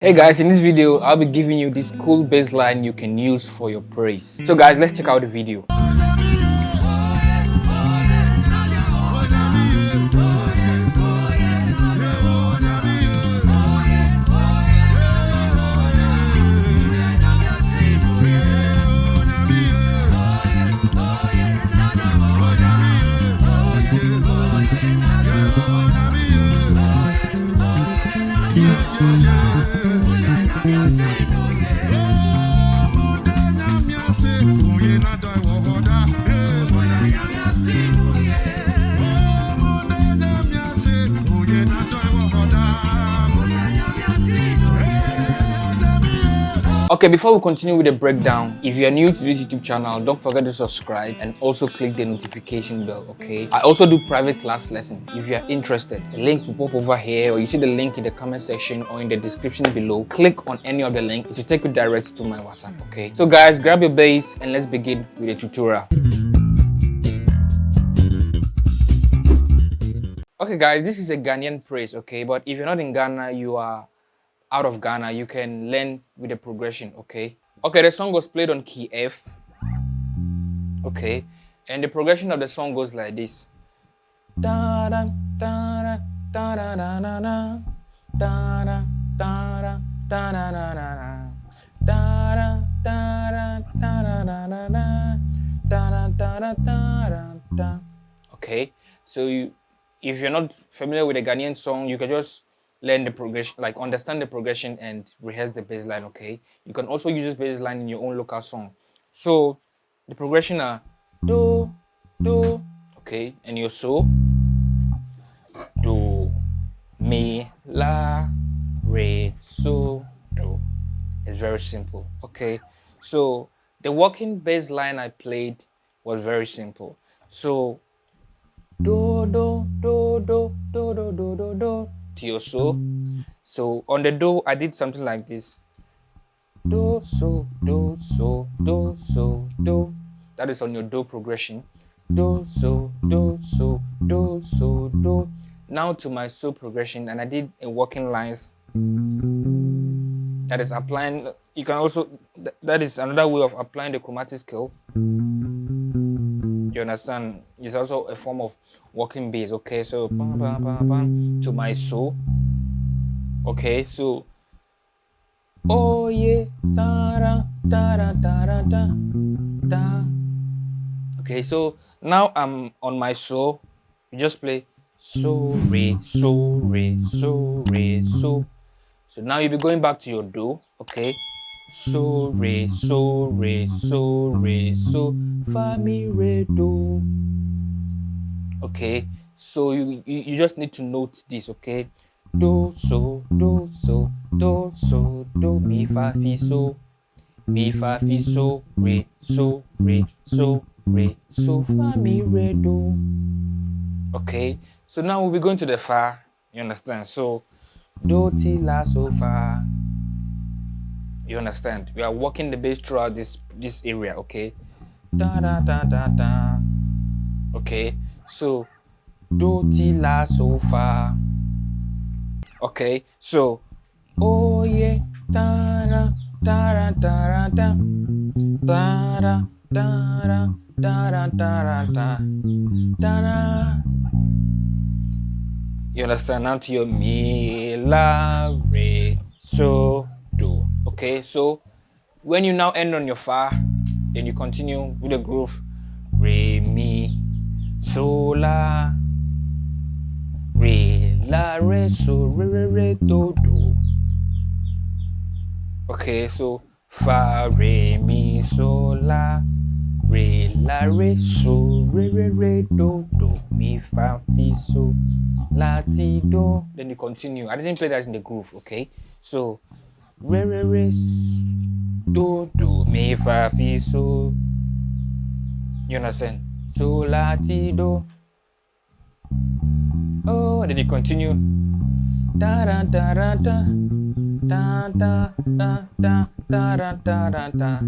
Hey guys, in this video, I'll be giving you this cool bass line you can use for your praise. So guys, let's check out the video. Okay, before we continue with the breakdown, if you are new to this YouTube channel, don't forget to subscribe and also click the notification bell, okay? I also do private class lessons. If you are interested, the link will pop over here, or you see the link in the comment section or in the description below. Click on any of the link, it will take you direct to my WhatsApp, okay? So guys, grab your bass and let's begin with the tutorial. Okay guys, this is a Ghanaian praise, okay? But if you're not in Ghana, you are out of Ghana, you can learn with the progression, okay? Okay, the song was played on key F, okay? And the progression of the song goes like this. Da da da da da da da da da da da da da da da. Okay, so if you're not familiar with a Ghanaian song, you can just learn the progression, like understand the progression and rehearse the bass line, okay? You can also use this bass line in your own local song. So the progression are do, do, okay, and your so, do, mi, la, re, so, do. It's very simple, okay? So the working bass line I played was very simple. So do, do, do, do, do, do, do, do, do, to your so. So on the do, I did something like this. Do, so, do, so, do, so, do. That is on your do progression. Do, so, do, so, do, so, do. Now to my so progression, and I did a working lines. That is applying, you can also, that is another way of applying the chromatic scale. You understand? It's also a form of working bass, okay? So to my so, okay? So oh yeah, da da da da da da da. Okay, so now I'm on my so. You just play so re so re so re so. So now you'll be going back to your do, okay? So re so re so re so fa mi re do. Okay, so you just need to note this, okay? Do so do so do so do mi fa fi so re so re so re so fa mi re do. Okay, so now we'll be going to the fa. You understand? So do ti la so fa. You understand? We are working the bass throughout this area, okay? Da da da da da. Okay, so do ti la so fa. Okay, so oh yeah, da da da da da da da da da da da. You understand? Now to your mi la re so do. Okay, so when you now end on your fa, then you continue with the groove. Re mi so la re la re so re do do. Okay, so fa re mi so la re so re do do mi fa fi so la ti do. Then you continue. I didn't play that in the groove, okay? So re do do mi fa fi so. You understand? So la ti do. Oh, and then you continue. Da da da da da da da da da da da da da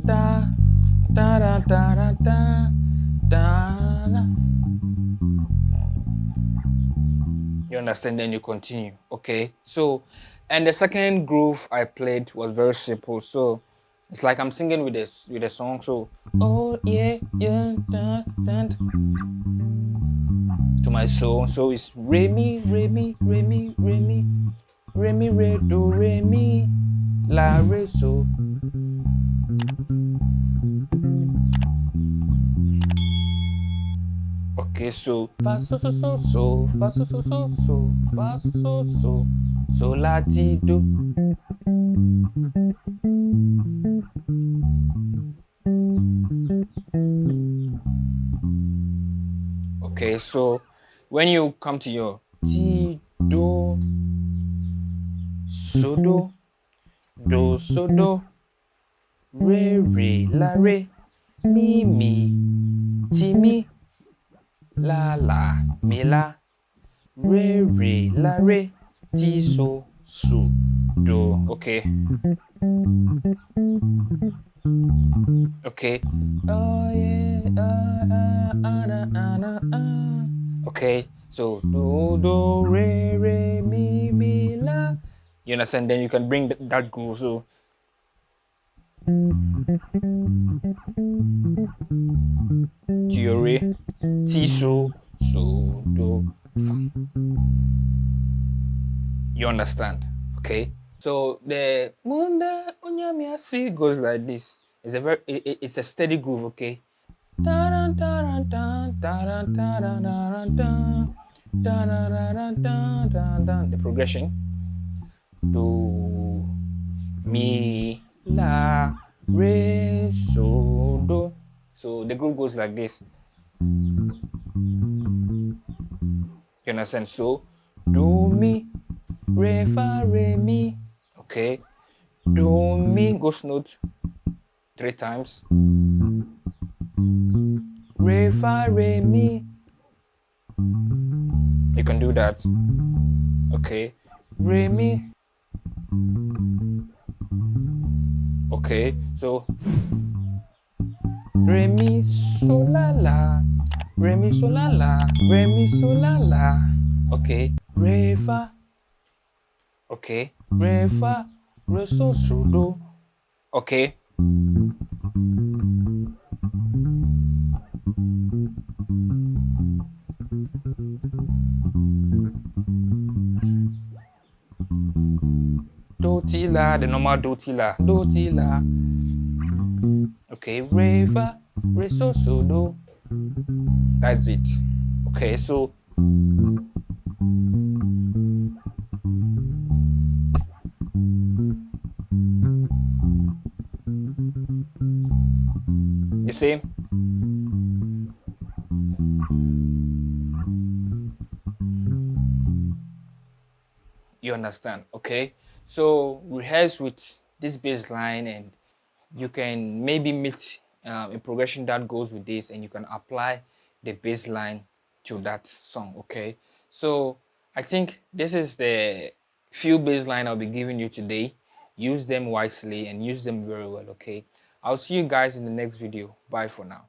da da da da da da. You understand? Then you continue. Okay. Okay, so and the second groove I played was very simple. So it's like I'm singing with a song. So oh yeah, yeah, dun, dun, to my soul. So it's re mi, re mi, re mi, re mi, re mi, re do, re mi, la re so. Okay, so fa so so so so fa so so so so fa so so so so la ti do. Okay, so when you come to your ti do so do so do re la re mi ti mi la mi la re la re ti so do. Okay, okay. Oh yeah, okay, so do re mi la. You understand? Then you can bring that groove. So to your re, ti so do fa. You understand? Okay. So the munda unyamiasi goes like this. It's a it's a steady groove. Okay. The progression do mi la re so do. So the groove goes like this. You understand? So do mi re fa re mi. Okay. Do mi goes note 3 times. Re fa re mi. You can do that. Okay. Re mi. Okay. So re mi so la la. Re mi so la la. Re mi so la la. Okay. Re fa. Okay. Re fa. Re so do. Okay. Do ti la, the normal do ti la, do ti la. Okay, re fa, re so do. That's it. Okay, so the same. You understand? Okay, so rehearse with this bass line, and you can maybe meet a progression that goes with this, and you can apply the bass line to that song. Okay, so I think this is the few bass line I'll be giving you today. Use them wisely and use them very well. Okay, I'll see you guys in the next video. Bye for now.